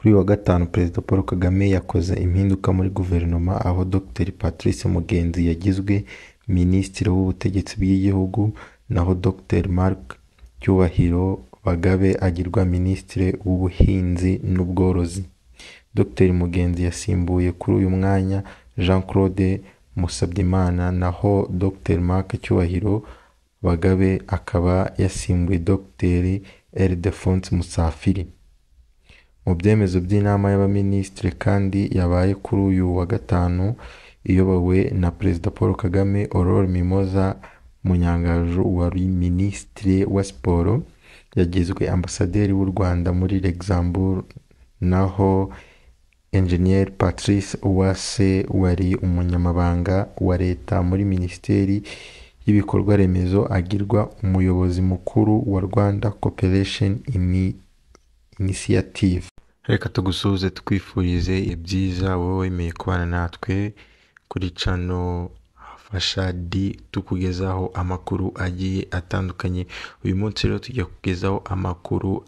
Kuri uyu wa gatanu Perezida Paul Kagame yakoze impinduka muri guverinoma aho Dr Patrice Mugenzi yagizwe Minisitiri w'Ubutegetsi bw'Igihugu naho Dr Marc Cyubahiro Bagabe agirwa Minisitiri w'Ubuhinzi n'Ubworozi. Dr Mugenzi yasimbuye kuri uyu mwanya Jean Claude Musabyimana naho Dr Marc Cyubahiro Bagabe akaba yasimbuye Dr Ildefonse Musafiri. Mu byemezo by'inama y'abaminisitiri kandi yabaye kuri uyu wa gatanu iyobowe na Perezida Paul Kagame, Aurore Mimoza Munyangaju wari Minisitiri wa Siporo yagizwe Ambasaderi w'u Rwanda muri Luxembourg naho Engineer Patrice Uwase wari Umunyamabanga wa Leta muri Minisiteri y'Ibikorwa Remezo agirwa Umuyobozi Mukuru wa Rwanda Cooperation Initiative. Reka tugusuhuze twifurize ibyiza wowe wemeye kubana natwe kuri channel Fasha D tukugezaho amakuru agiye atandukanye. Uyu munsi rero tujya kugezaho amakuru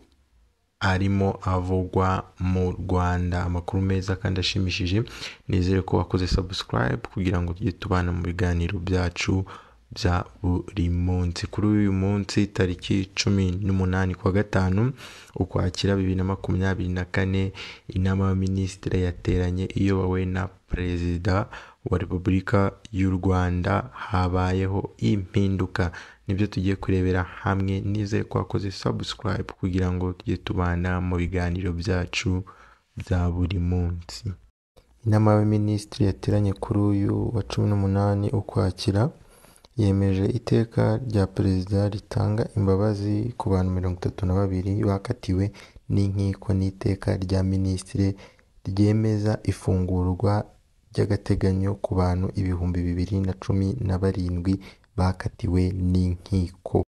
arimo avugwa mu Rwanda, amakuru meza kandi ashimishije. Nizere ko wakoze subscribe kugira ngo tujye tubana mu biganiro byacu bya buri munsi. Kuri uyu munsi tariki 18 kwa gatanu Ukwakira 2024 inama y'abaminisitiri yateranye iyobowe na Perezida wa Repubulika y'u Rwanda. Habayeho impinduka, nibyo tugiye kurebera hamwe. Nizere ko wakoze subscribe kugira ngo tujye tubana mu biganiro byacu bya buri munsi. Inama y'abaminisitiri yateranye kuri uyu wa 18 Ukwakira yemeje iteka rya Perezida ritanga imbabazi ku bantu 32 bakatiwe n'inkiko n'iteka rya Minisitiri ryemeza ifungurwa ry'agateganyo ku bantu 2017 bakatiwe n'inkiko.